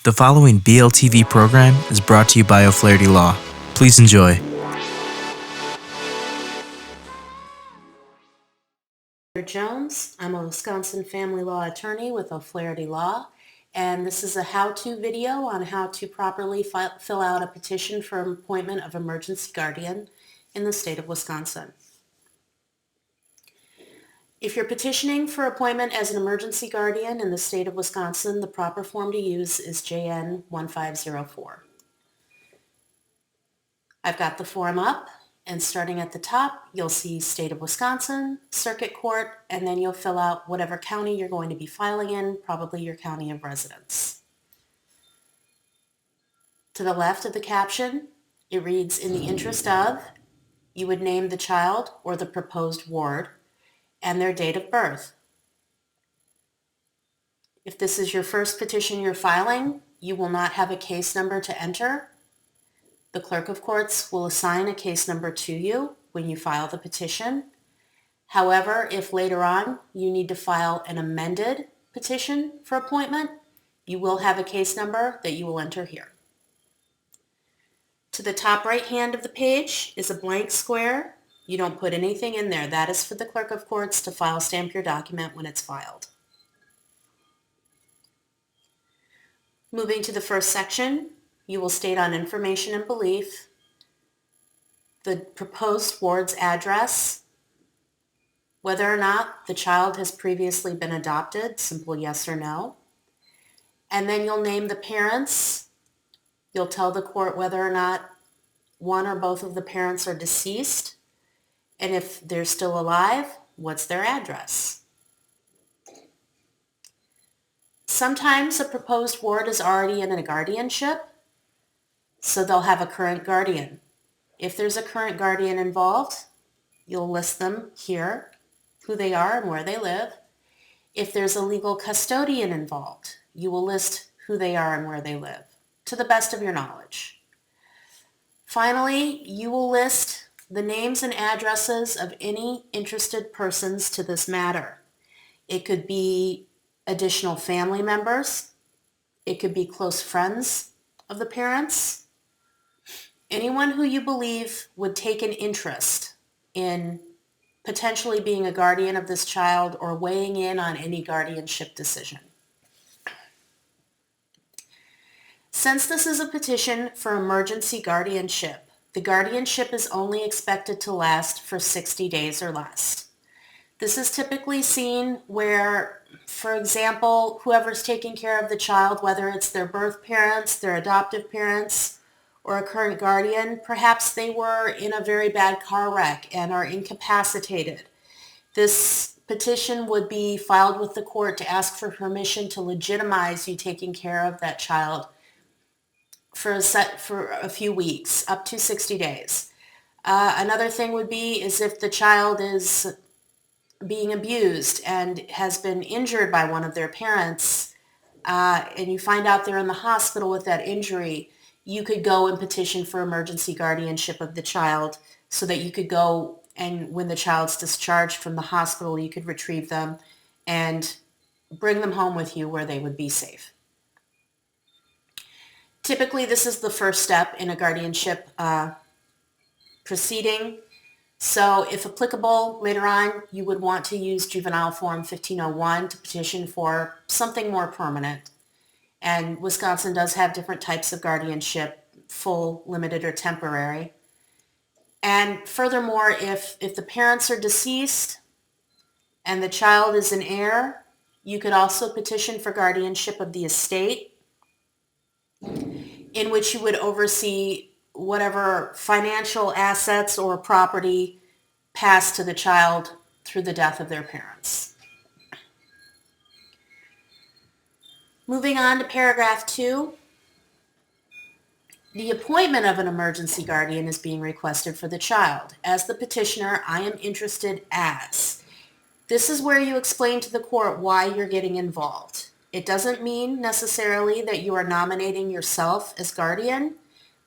The following BLTV program is brought to you by O'Flaherty Law. Please enjoy. Jones. I'm a Wisconsin family law attorney with O'Flaherty Law, and this is a how-to video on how to properly fill out a petition for appointment of emergency guardian in the state of Wisconsin. If you're petitioning for appointment as an emergency guardian in the state of Wisconsin, the proper form to use is JN 1504. I've got the form up, and starting at the top, you'll see State of Wisconsin, Circuit Court, and then you'll fill out whatever county you're going to be filing in, probably your county of residence. To the left of the caption, it reads, "In the interest of," you would name the child or the proposed ward and their date of birth. If this is your first petition you're filing, you will not have a case number to enter. The clerk of courts will assign a case number to you when you file the petition. However, if later on you need to file an amended petition for appointment, you will have a case number that you will enter here. To the top right hand of the page is a blank square. You don't put anything in there. That is for the clerk of courts to file stamp your document when it's filed. Moving to the first section, you will state on information and belief the proposed ward's address, whether or not the child has previously been adopted, simple yes or no, and then you'll name the parents. You'll tell the court whether or not one or both of the parents are deceased, and if they're still alive, what's their address. Sometimes a proposed ward is already in a guardianship, so they'll have a current guardian. If there's a current guardian involved, you'll list them here, who they are and where they live. If there's a legal custodian involved, you will list who they are and where they live, to the best of your knowledge. Finally, you will list the names and addresses of any interested persons to this matter. It could be additional family members. It could be close friends of the parents. Anyone who you believe would take an interest in potentially being a guardian of this child or weighing in on any guardianship decision. Since this is a petition for emergency guardianship, the guardianship is only expected to last for 60 days or less. This is typically seen where, for example, whoever's taking care of the child, whether it's their birth parents, their adoptive parents, or a current guardian, perhaps they were in a very bad car wreck and are incapacitated. This petition would be filed with the court to ask for permission to legitimize you taking care of that child for a few weeks, up to 60 days. Another thing would be is if the child is being abused and has been injured by one of their parents, and you find out they're in the hospital with that injury, you could go and petition for emergency guardianship of the child so that you could go and when the child's discharged from the hospital, you could retrieve them and bring them home with you where they would be safe. Typically, this is the first step in a guardianship proceeding. So if applicable, later on, you would want to use Juvenile Form 1501 to petition for something more permanent. And Wisconsin does have different types of guardianship, full, limited, or temporary. And furthermore, if the parents are deceased and the child is an heir, you could also petition for guardianship of the estate, in which you would oversee whatever financial assets or property passed to the child through the death of their parents. Moving on to paragraph 2. The appointment of an emergency guardian is being requested for the child. As the petitioner, I am interested as. This is where you explain to the court why you're getting involved. It doesn't mean necessarily that you are nominating yourself as guardian,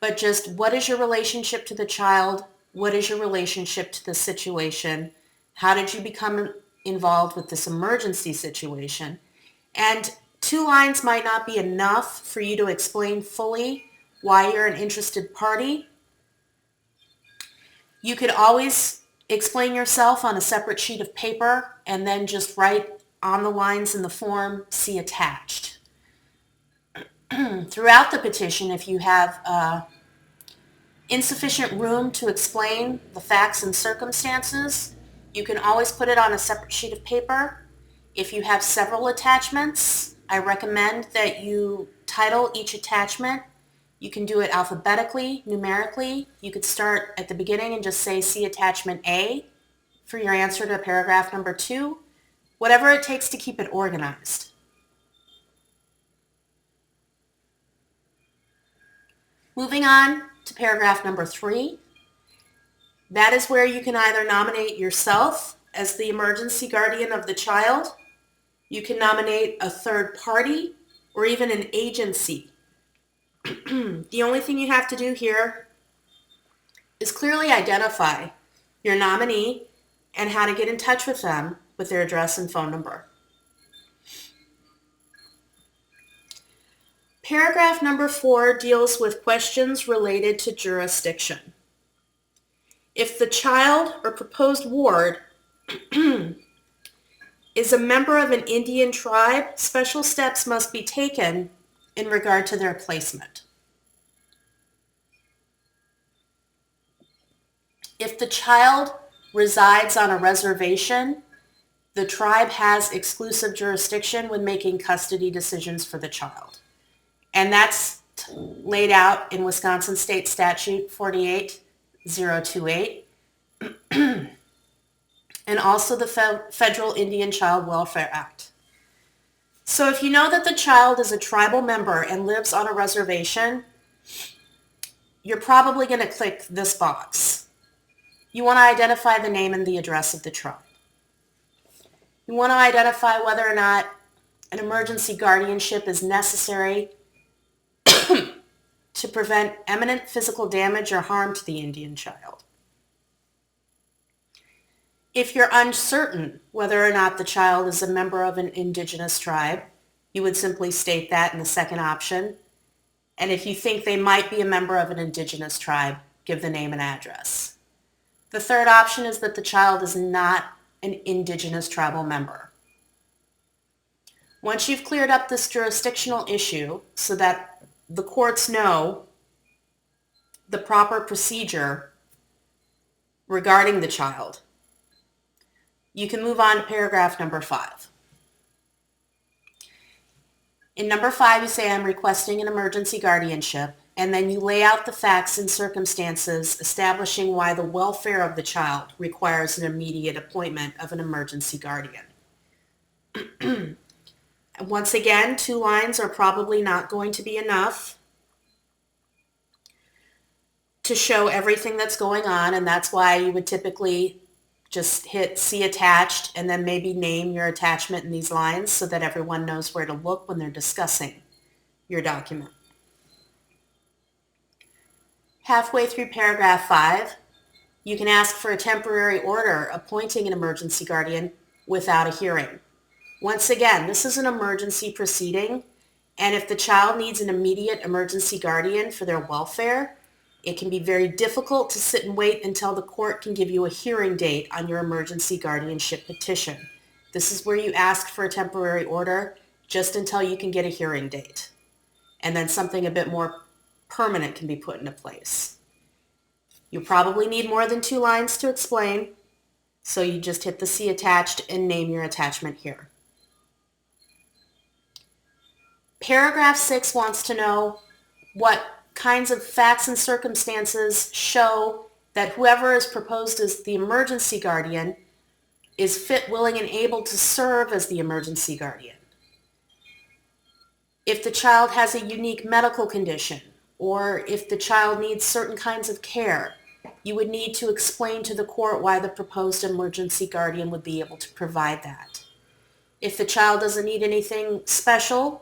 but just what is your relationship to the child? What is your relationship to the situation? How did you become involved with this emergency situation? And 2 lines might not be enough for you to explain fully why you're an interested party. You could always explain yourself on a separate sheet of paper and then just write on the lines in the form, see attached. Throughout the petition, if you have insufficient room to explain the facts and circumstances, you can always put it on a separate sheet of paper. If you have several attachments, I recommend that you title each attachment. You can do it alphabetically, numerically. You could start at the beginning and just say, see attachment A for your answer to paragraph number 2. Whatever it takes to keep it organized. Moving on to paragraph number 3. That is where you can either nominate yourself as the emergency guardian of the child, you can nominate a third party, or even an agency. The only thing you have to do here is clearly identify your nominee and how to get in touch with them with their address and phone number. Paragraph number 4 deals with questions related to jurisdiction. If the child or proposed ward is a member of an Indian tribe, special steps must be taken in regard to their placement. If the child resides on a reservation, the tribe has exclusive jurisdiction when making custody decisions for the child. And that's laid out in Wisconsin State Statute 48028 and also the Federal Indian Child Welfare Act. So if you know that the child is a tribal member and lives on a reservation, you're probably going to click this box. You want to identify the name and the address of the tribe. You want to identify whether or not an emergency guardianship is necessary to prevent imminent physical damage or harm to the Indian child. If you're uncertain whether or not the child is a member of an indigenous tribe, you would simply state that in the second option. And if you think they might be a member of an indigenous tribe, give the name and address. The third option is that the child is not an indigenous tribal member. Once you've cleared up this jurisdictional issue so that the courts know the proper procedure regarding the child, you can move on to paragraph number 5. In number 5, you say, I'm requesting an emergency guardianship, and then you lay out the facts and circumstances establishing why the welfare of the child requires an immediate appointment of an emergency guardian. Once again, 2 lines are probably not going to be enough to show everything that's going on, and that's why you would typically just hit see attached and then maybe name your attachment in these lines so that everyone knows where to look when they're discussing your document. Halfway through paragraph 5, you can ask for a temporary order appointing an emergency guardian without a hearing. Once again, this is an emergency proceeding, and if the child needs an immediate emergency guardian for their welfare, it can be very difficult to sit and wait until the court can give you a hearing date on your emergency guardianship petition. This is where you ask for a temporary order just until you can get a hearing date. And then something a bit more permanent can be put into place. You probably need more than 2 lines to explain, so you just hit the see attached and name your attachment here. Paragraph 6 wants to know what kinds of facts and circumstances show that whoever is proposed as the emergency guardian is fit, willing, and able to serve as the emergency guardian. If the child has a unique medical condition, or if the child needs certain kinds of care, you would need to explain to the court why the proposed emergency guardian would be able to provide that. If the child doesn't need anything special,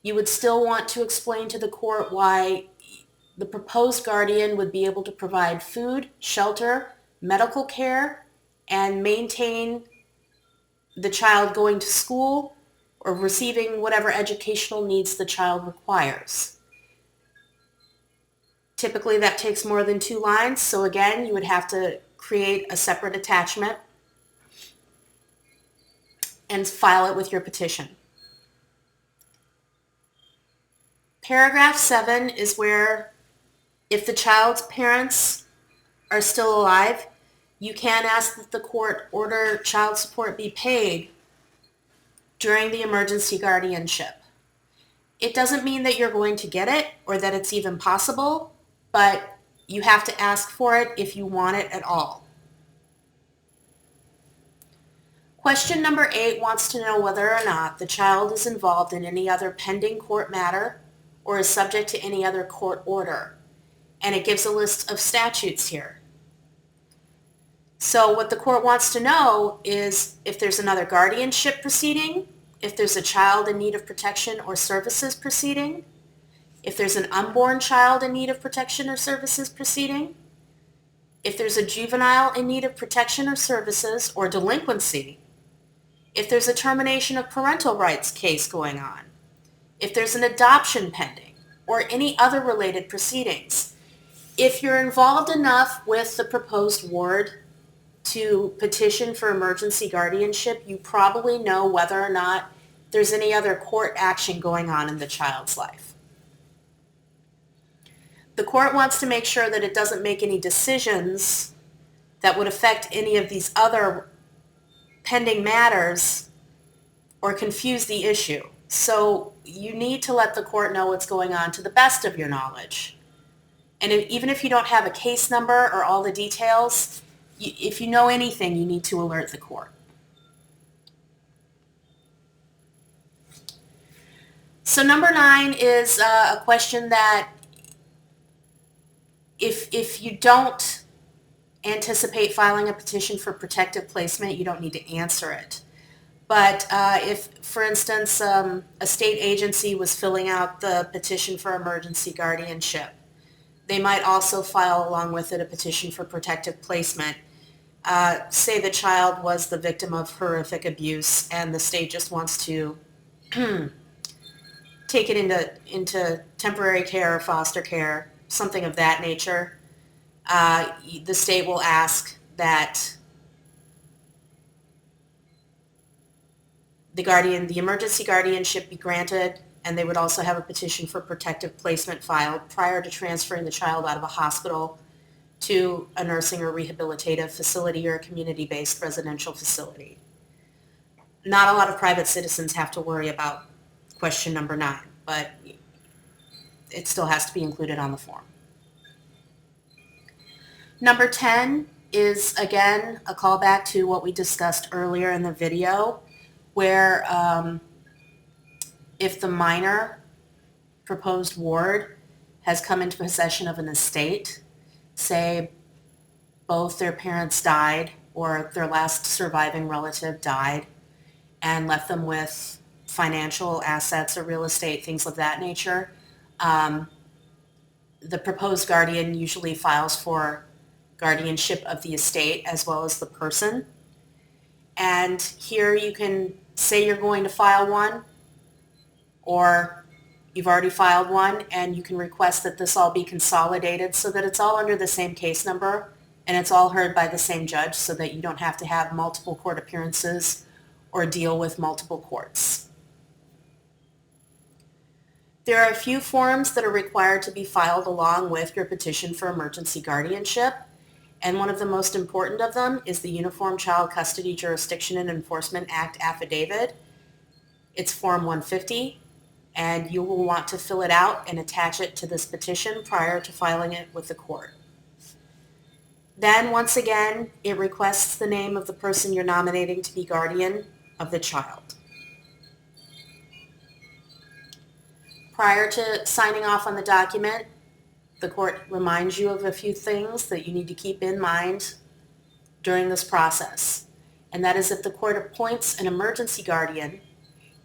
you would still want to explain to the court why the proposed guardian would be able to provide food, shelter, medical care, and maintain the child going to school or receiving whatever educational needs the child requires. Typically that takes more than 2 lines, so again, you would have to create a separate attachment and file it with your petition. Paragraph 7 is where, if the child's parents are still alive, you can ask that the court order child support be paid during the emergency guardianship. It doesn't mean that you're going to get it or that it's even possible, but you have to ask for it if you want it at all. Question number 8 wants to know whether or not the child is involved in any other pending court matter or is subject to any other court order. And it gives a list of statutes here. So what the court wants to know is if there's another guardianship proceeding, if there's a child in need of protection or services proceeding, if there's an unborn child in need of protection or services proceeding, if there's a juvenile in need of protection or services or delinquency, if there's a termination of parental rights case going on, if there's an adoption pending, or any other related proceedings. If you're involved enough with the proposed ward to petition for emergency guardianship, you probably know whether or not there's any other court action going on in the child's life. The court wants to make sure that it doesn't make any decisions that would affect any of these other pending matters or confuse the issue. So you need to let the court know what's going on to the best of your knowledge. And even if you don't have a case number or all the details, if you know anything, you need to alert the court. So number 9 is a question that if you don't anticipate filing a petition for protective placement, you don't need to answer it. But if, for instance, a state agency was filling out the petition for emergency guardianship, they might also file along with it a petition for protective placement. Say the child was the victim of horrific abuse and the state just wants to take it into temporary care or foster care, something of that nature. The state will ask that the emergency guardianship be granted, and they would also have a petition for protective placement filed prior to transferring the child out of a hospital to a nursing or rehabilitative facility or a community-based residential facility. Not a lot of private citizens have to worry about question number 9, but it still has to be included on the form. Number 10 is, again, a callback to what we discussed earlier in the video, where if the minor proposed ward has come into possession of an estate, say both their parents died or their last surviving relative died and left them with financial assets or real estate, things of that nature, the proposed guardian usually files for guardianship of the estate as well as the person. And here you can say you're going to file one, or you've already filed one, and you can request that this all be consolidated so that it's all under the same case number and it's all heard by the same judge so that you don't have to have multiple court appearances or deal with multiple courts. There are a few forms that are required to be filed along with your petition for emergency guardianship, and one of the most important of them is the Uniform Child Custody Jurisdiction and Enforcement Act affidavit. It's Form 150, and you will want to fill it out and attach it to this petition prior to filing it with the court. Then, once again, it requests the name of the person you're nominating to be guardian of the child. Prior to signing off on the document, the court reminds you of a few things that you need to keep in mind during this process. And that is, if the court appoints an emergency guardian,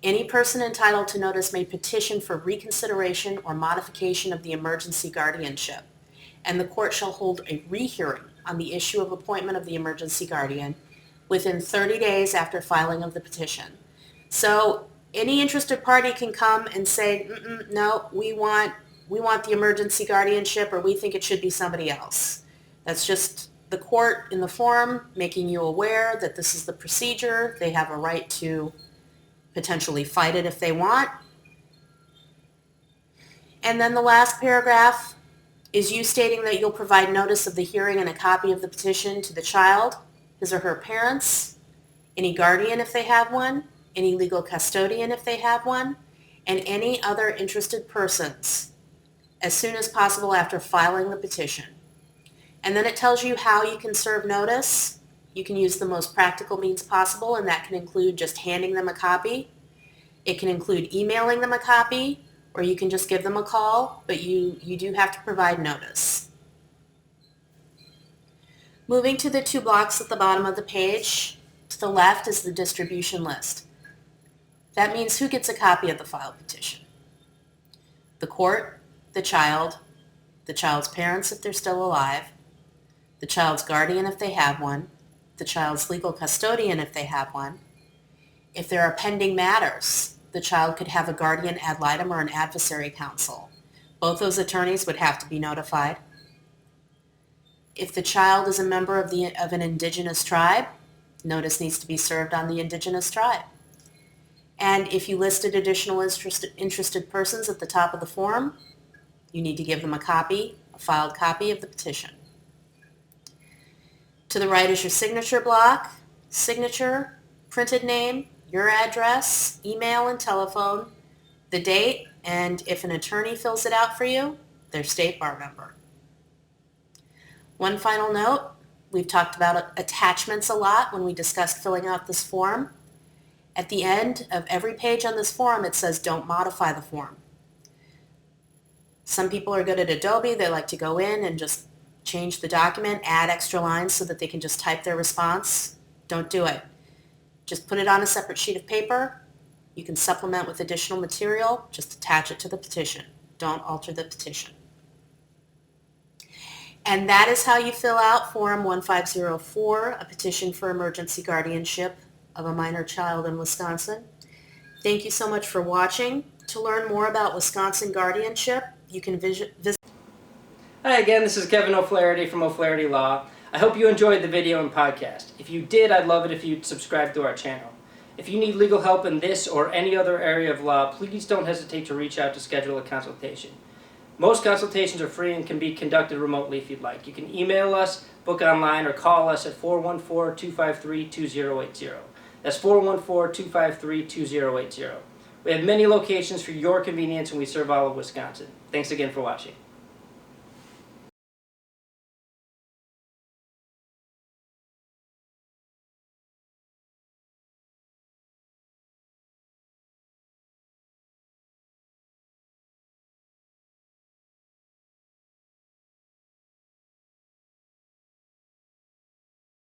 any person entitled to notice may petition for reconsideration or modification of the emergency guardianship, and the court shall hold a rehearing on the issue of appointment of the emergency guardian within 30 days after filing of the petition. So Any interested party can come and say, no, we want the emergency guardianship, or we think it should be somebody else. That's just the court in the forum making you aware that this is the procedure. They have a right to potentially fight it if they want. And then the last paragraph is you stating that you'll provide notice of the hearing and a copy of the petition to the child, his or her parents, any guardian if they have one, any legal custodian if they have one, and any other interested persons as soon as possible after filing the petition. And then it tells you how you can serve notice. You can use the most practical means possible, and that can include just handing them a copy. It can include emailing them a copy, or you can just give them a call, but you do have to provide notice. Moving to the two blocks at the bottom of the page, to the left is the distribution list. That means who gets a copy of the filed petition. The court, the child's parents if they're still alive, the child's guardian if they have one, the child's legal custodian if they have one. If there are pending matters, the child could have a guardian ad litem or an adversary counsel. Both those attorneys would have to be notified. If the child is a member of an indigenous tribe, notice needs to be served on the indigenous tribe. And if you listed additional interested persons at the top of the form, you need to give them a filed copy of the petition. To the right is your signature block, signature, printed name, your address, email and telephone, the date, and if an attorney fills it out for you, their state bar member. One final note, we've talked about attachments a lot when we discussed filling out this form. At the end of every page on this form, it says don't modify the form. Some people are good at Adobe. They like to go in and just change the document, add extra lines so that they can just type their response. Don't do it. Just put it on a separate sheet of paper. You can supplement with additional material. Just attach it to the petition. Don't alter the petition. And that is how you fill out Form 1504, a petition for emergency guardianship of a minor child in Wisconsin. Thank you so much for watching. To learn more about Wisconsin guardianship, you can visit. Hi again, this is Kevin O'Flaherty from O'Flaherty Law. I hope you enjoyed the video and podcast. If you did, I'd love it if you'd subscribe to our channel. If you need legal help in this or any other area of law, please don't hesitate to reach out to schedule a consultation. Most consultations are free and can be conducted remotely if you'd like. You can email us, book online, or call us at 414-253-2080. That's 414-253-2080. We have many locations for your convenience and we serve all of Wisconsin. Thanks again for watching.